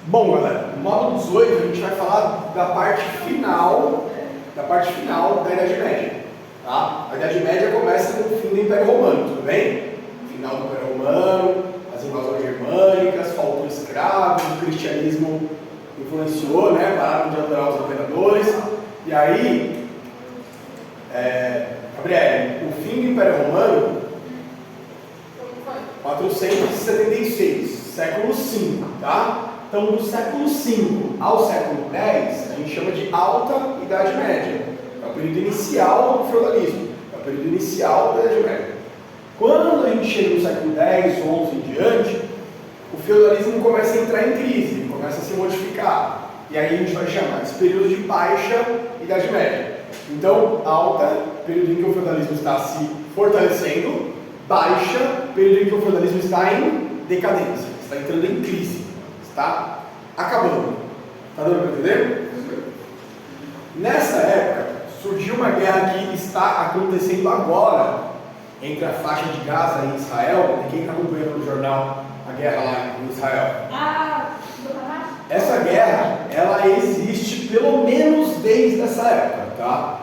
Bom, galera, no módulo 18 a gente vai falar da parte final da Idade Média. Tá? A Idade Média começa com o fim do Império Romano, tudo bem? Final do Império Romano, as invasões germânicas, faltou escravos, o cristianismo influenciou, né? Pararam de adorar os imperadores. E aí, Gabriel, o fim do Império Romano, 476, século V, tá? Então, do século V ao século X, a gente chama de Alta Idade Média. É o período inicial do feudalismo, é o período inicial da Idade Média. Quando a gente chega no século X, XI em diante, o feudalismo começa a entrar em crise, começa a se modificar. E aí a gente vai chamar esse período de Baixa Idade Média. Então, alta, período em que o feudalismo está se fortalecendo; baixa, período em que o feudalismo está em decadência, está entrando em crise, está acabando. Está dando para entender? Nessa época, surgiu uma guerra que está acontecendo agora entre a faixa de Gaza e Israel. Quem está acompanhando no jornal a guerra lá em Israel? Essa guerra, ela existe pelo menos desde essa época, tá?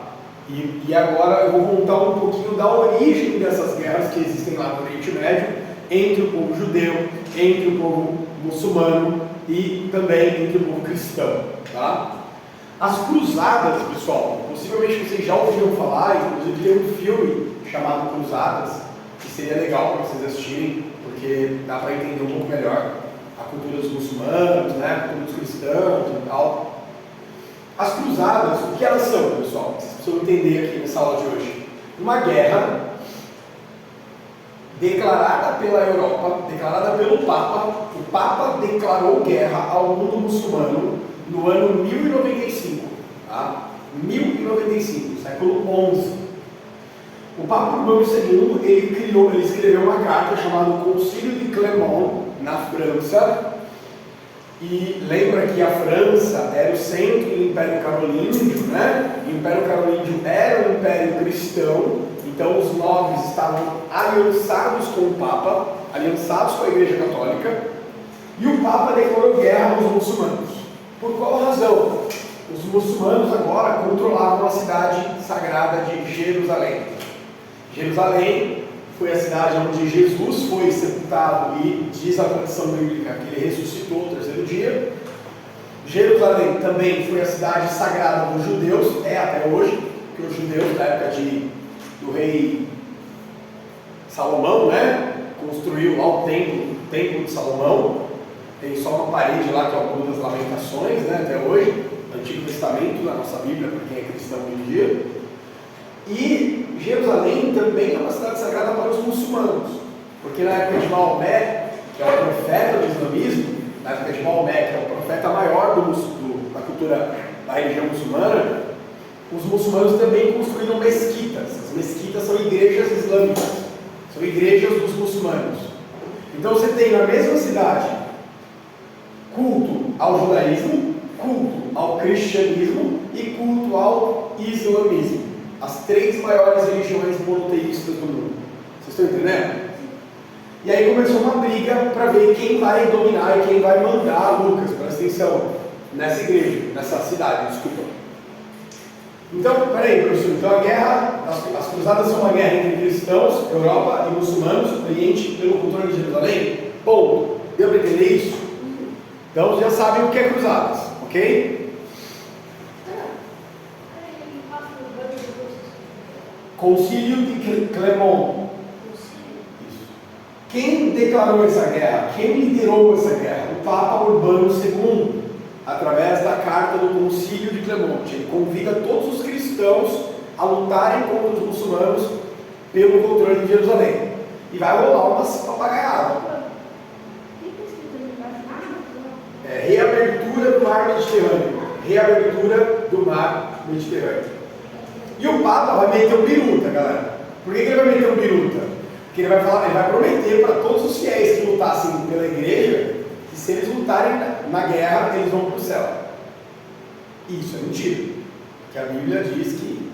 E agora eu vou contar um pouquinho da origem dessas guerras que existem lá no Oriente Médio, entre o povo judeu, entre o povo muçulmano e também entre o povo cristão, tá? As cruzadas, pessoal, possivelmente vocês já ouviram falar, inclusive tem um filme chamado Cruzadas, que seria legal para vocês assistirem, porque dá para entender um pouco melhor a cultura dos muçulmanos, né, a cultura dos cristãos e tal. As cruzadas, o que elas são, pessoal? Vocês precisam entender aqui nessa aula de hoje. Uma guerra declarada pela Europa, declarada pelo Papa. O Papa declarou guerra ao mundo muçulmano no ano 1095, tá? 1095, século XI. O Papa Urbano II, ele escreveu uma carta chamada Concílio de Clermont, na França. E lembra que a França era o centro do Império Carolíngio, né? O Império Carolíngio era um império cristão, então os nobres estavam aliançados com o Papa, aliançados com a Igreja Católica, e o Papa declarou guerra aos muçulmanos. Por qual razão? Os muçulmanos agora controlavam a cidade sagrada de Jerusalém. Jerusalém foi a cidade onde Jesus foi sepultado e diz a tradição bíblica que ele ressuscitou no terceiro dia. Jerusalém também foi a cidade sagrada dos judeus, até hoje, que os judeus da época do rei Salomão, né, construiu lá o templo de Salomão. Tem só uma parede lá que é o Muro das Lamentações, né, até hoje, Antigo Testamento, na nossa Bíblia, para quem é cristão hoje em dia. E Jerusalém também é uma cidade sagrada para os muçulmanos, porque na época de Maomé, que é o profeta do islamismo, na época de Maomé, que é o profeta maior da cultura da religião muçulmana, os muçulmanos também construíram mesquitas. As mesquitas são igrejas islâmicas, são igrejas dos muçulmanos. Então você tem na mesma cidade culto ao judaísmo, culto ao cristianismo e culto ao islamismo. As três maiores religiões monoteístas do mundo. Vocês estão entendendo? E aí começou uma briga para ver quem vai dominar e quem vai mandar. Lucas, presta atenção, nessa igreja, nessa cidade, desculpa. Então, peraí, professor, então a guerra, as cruzadas são uma guerra entre cristãos, Europa e muçulmanos, Oriente pelo controle de Jerusalém? Ponto. Deu para entender isso? Então já sabem o que é cruzadas, ok? Concílio de Clermont. Isso. Quem declarou essa guerra? Quem liderou essa guerra? O Papa Urbano II, através da carta do Concílio de Clermont. Ele convida todos os cristãos a lutarem contra os muçulmanos pelo controle de Jerusalém. E vai rolar umas papagaiadas. Reabertura do mar Mediterrâneo. Reabertura do mar Mediterrâneo. E o Papa vai meter um biruta, galera. Por que ele vai meter um biruta? Porque ele vai prometer para todos os fiéis que lutassem pela igreja, que se eles lutarem na guerra, eles vão para o céu. Isso é mentira. Porque a Bíblia diz que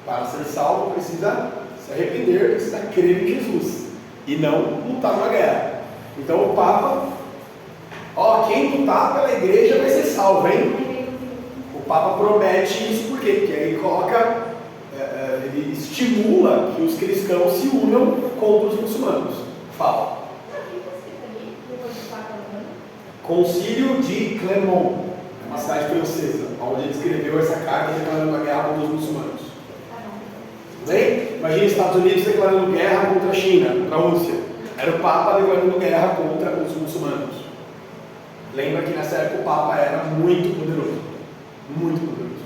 para ser salvo precisa se arrepender, precisa crer em Jesus e não lutar na guerra. Então o Papa Ó, quem lutar pela igreja vai ser salvo, hein? O Papa promete isso por quê? Porque aí ele coloca, ele estimula que os cristãos se unam contra os muçulmanos. Fala. Concílio de Clermont, uma cidade francesa, onde ele escreveu essa carta declarando a guerra contra os muçulmanos. Tudo bem? Imagina os Estados Unidos declarando guerra contra a China, contra a Rússia. Era o Papa declarando guerra contra os muçulmanos. Lembra que nessa época o Papa era muito poderoso. Muito poderoso.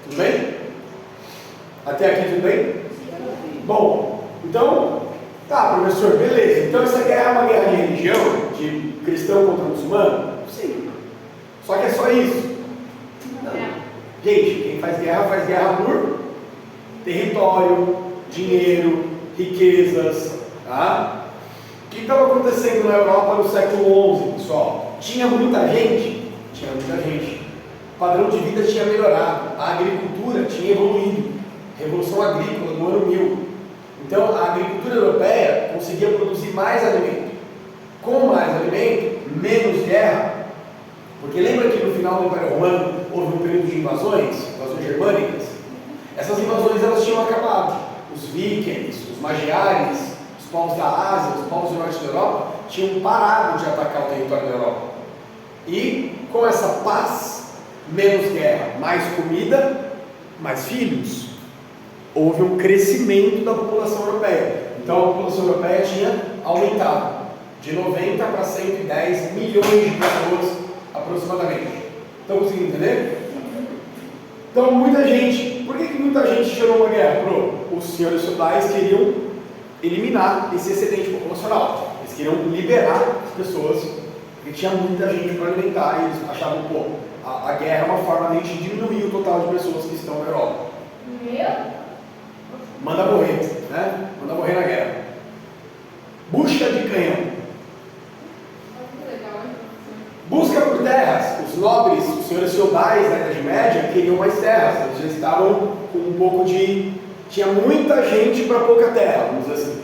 Tudo bem? Até aqui tudo bem? Bom, então, tá, professor, beleza. Então essa guerra é uma guerra de religião, de cristão contra muçulmano? Sim. Só que é só isso? Não. Gente, quem faz guerra por território, dinheiro, riquezas, tá? O que estava acontecendo na Europa no século XI, pessoal? Tinha muita gente? Tinha muita gente. O padrão de vida tinha melhorado, a agricultura tinha evoluído, Revolução Agrícola no ano 1000. Então a agricultura europeia conseguia produzir mais alimento. Com mais alimento, menos guerra. Porque lembra que no final do Império Romano houve um período de invasões germânicas? Essas invasões elas tinham acabado. Os vikings, os magiares, os povos da Ásia, os povos do norte da Europa tinham parado de atacar o território da Europa. E com essa paz, menos guerra, mais comida, mais filhos, houve um crescimento da população europeia. Então a população europeia tinha aumentado de 90 para 110 milhões de pessoas aproximadamente. Estão conseguindo entender? Então muita gente, por que muita gente gerou uma guerra? Os senhores feudais queriam eliminar esse excedente populacional. Eles queriam liberar as pessoas, porque tinha muita gente para alimentar, e eles achavam, a guerra é uma forma de a gente diminuir o total de pessoas que estão na Europa. Manda morrer, né? Manda morrer na guerra. Busca de canhão. Busca por terras. Os nobres, os senhores feudais da Idade Média queriam mais terras. Eles já estavam com um pouco de... Tinha muita gente para pouca terra, vamos dizer assim.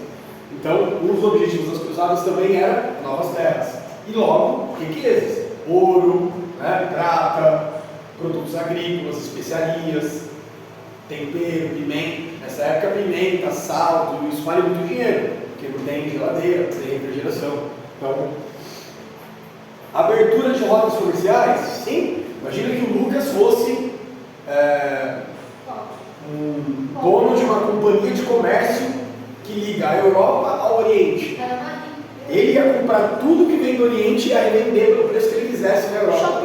Então, um dos objetivos das cruzadas também era novas terras. E logo, riquezas. Ouro, né, prata, produtos agrícolas, especiarias, tempero, pimenta. Nessa época, pimenta, sal, tudo isso vale muito dinheiro, porque não tem geladeira, não tem refrigeração. Então, abertura de rotas comerciais? Sim. Imagina que o Lucas fosse um dono de uma companhia de comércio que liga a Europa ao Oriente. Ele ia comprar tudo que vem do Oriente e ia revender pelo preço que ele quisesse na Europa.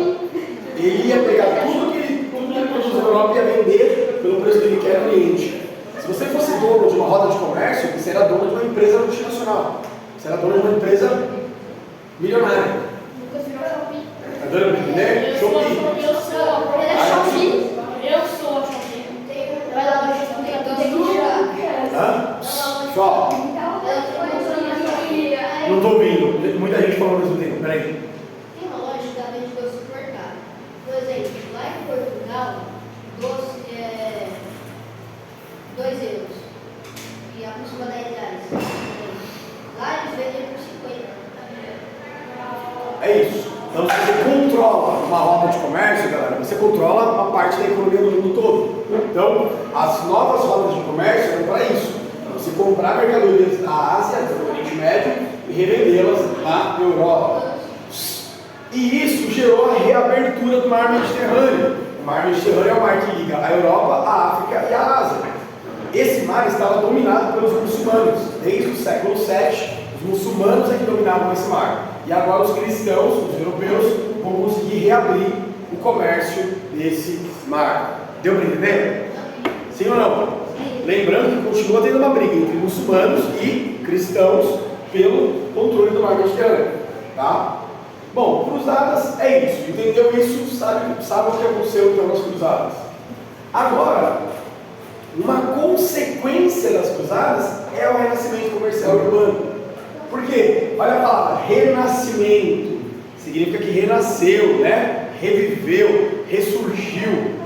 Ele ia pegar tudo que ele produz na Europa e ia vender pelo preço que ele quer no Oriente. Se você fosse dono de uma roda de comércio, você era dono de uma empresa multinacional. Você era dono de uma empresa milionária. Está dando para entender? Shopee. Eu sou a Shopee. Vai lá, Só. Não estou ouvindo. Muita gente falando ao mesmo tempo. Peraí. Tem uma loja que vende doce supermercado. Por exemplo, lá em Portugal, doce é 2 euros. E a costuma 10 reais. Lá eles vendem por 50. É isso. Então, se você controla uma roda de comércio, galera, você controla uma parte da economia do mundo todo. Então, as novas rodas de comércio eram para isso. Para você comprar mercadorias da Ásia, do Oriente Médio, e revendê-las na Europa. E isso gerou a reabertura do mar Mediterrâneo. O mar Mediterrâneo é o mar que liga a Europa, a África e a Ásia. Esse mar estava dominado pelos muçulmanos. Desde o século VII, os muçulmanos é que dominavam esse mar. E agora os cristãos, os europeus, vão conseguir reabrir o comércio desse mar. Deu para entender? Sim ou não? Lembrando que continua tendo uma briga entre muçulmanos e cristãos pelo controle do mar Mediterrâneo. Tá? Bom, cruzadas é isso. Entendeu isso? Sabe o que aconteceu então nas cruzadas? Agora, uma consequência das cruzadas é o renascimento comercial urbano. Por quê? Olha a palavra, renascimento. Significa que renasceu, né? Reviveu, ressurgiu.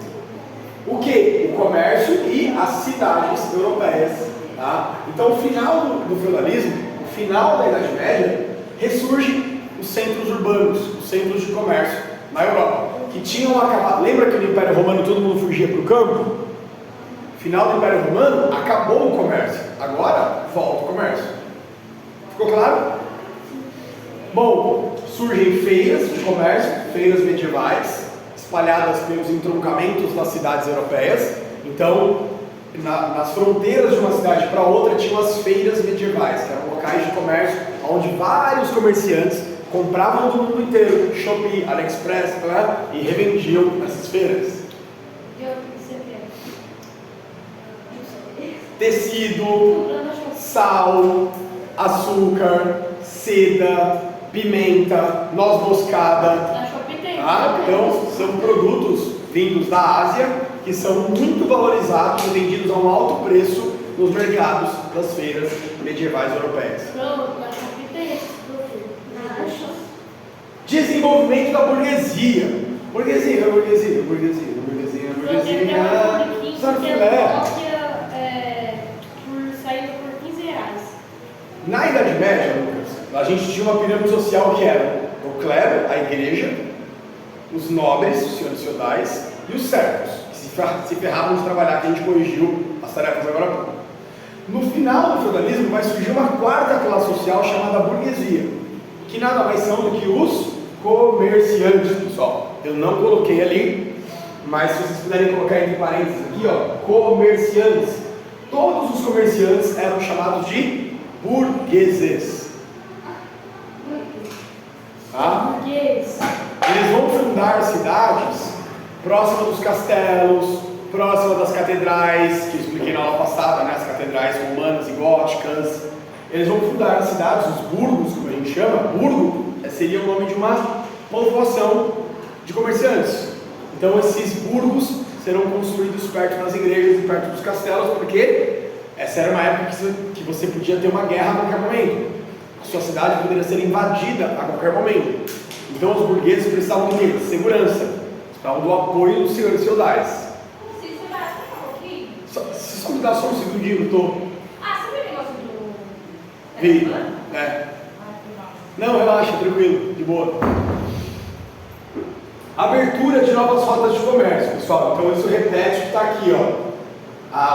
O que? O comércio e as cidades europeias. Tá? Então, o final do feudalismo, o final da Idade Média, ressurge os centros urbanos, os centros de comércio na Europa, que tinham acabado. Lembra que no Império Romano todo mundo fugia para o campo? Final do Império Romano, acabou o comércio. Agora, volta o comércio. Ficou claro? Bom, surgem feiras de comércio, feiras medievais, espalhadas pelos entroncamentos das cidades europeias. Então, nas fronteiras de uma cidade para outra, tinham as feiras medievais, que eram locais de comércio, onde vários comerciantes compravam do mundo inteiro, Shopee, AliExpress, e revendiam nessas feiras. Tecido, sal, açúcar, seda, pimenta, noz moscada. Tá? Então, são produtos vindos da Ásia que são muito valorizados e vendidos a um alto preço nos mercados das feiras medievais europeias. Desenvolvimento da burguesia. Burguesia. Na Idade Média, Lucas, a gente tinha uma pirâmide social que era o clero, a igreja, os nobres, os senhores feudais, e os servos, que se ferravam de trabalhar, que a gente corrigiu as tarefas agora há pouco. No final do feudalismo vai surgir uma quarta classe social chamada burguesia, que nada mais são do que os comerciantes, pessoal. Eu não coloquei ali, mas se vocês puderem colocar entre parênteses aqui, ó, comerciantes. Todos os comerciantes eram chamados de burgueses. Tá? Eles vão fundar cidades próximas dos castelos, próximas das catedrais, que eu expliquei na aula passada, né? As catedrais romanas e góticas. Eles vão fundar as cidades, os burgos, como a gente chama. Burgo seria o nome de uma povoação de comerciantes. Então esses burgos serão construídos perto das igrejas e perto dos castelos, porque essa era uma época que você podia ter uma guerra a qualquer momento. A sua cidade poderia ser invadida a qualquer momento. Então os burgueses precisavam do quê? Segurança. Precisavam do apoio dos senhores feudais. Se escutar só um segundinho, eu tô. Você viu o negócio do... Vi. É. Não, relaxa, tranquilo, de boa. Abertura de novas rotas de comércio, pessoal. Então isso repete o que está aqui, ó.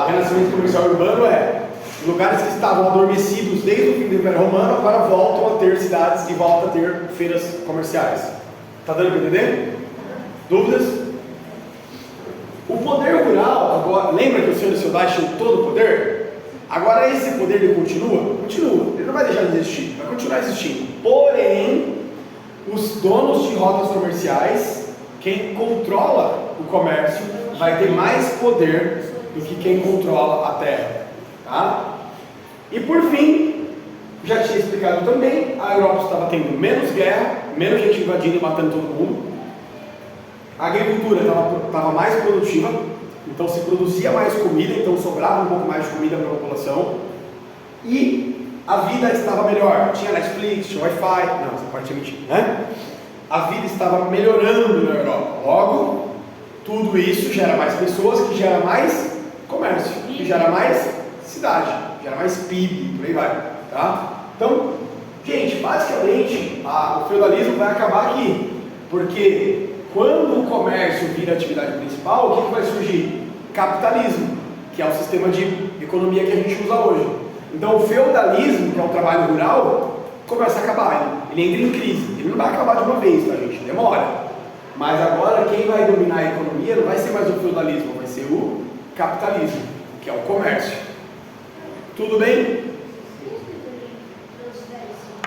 O renascimento comercial urbano lugares que estavam adormecidos desde o fim do Império Romano, agora voltam a ter cidades e voltam a ter feiras comerciais. Tá dando para entender? Dúvidas? O poder rural, agora, lembra que os senhores feudais tinham todo o poder? Agora esse poder ele continua? Continua. Ele não vai deixar de existir, vai continuar existindo. Porém, os donos de rotas comerciais, quem controla o comércio, vai ter mais poder do que quem controla a terra. Tá? E por fim, já tinha explicado também, a Europa estava tendo menos guerra, menos gente invadindo e matando todo mundo. A agricultura estava mais produtiva, então se produzia mais comida, então sobrava um pouco mais de comida para a população. E a vida estava melhor, tinha Netflix, tinha Wi-Fi, não, essa parte é mentira, né? A vida estava melhorando na Europa. Logo, tudo isso gera mais pessoas, que gera mais comércio, que gera mais cidade, gera mais PIB, por aí vai, tá? Então, gente, basicamente, o feudalismo vai acabar aqui, porque quando o comércio vira atividade principal, o que vai surgir? Capitalismo, que é o sistema de economia que a gente usa hoje. Então, o feudalismo, que é o trabalho rural, começa a acabar, ele entra em crise. Ele não vai acabar de uma vez, tá, gente? Demora. Mas agora, quem vai dominar a economia não vai ser mais o feudalismo, vai ser o capitalismo, que é o comércio. Tudo bem?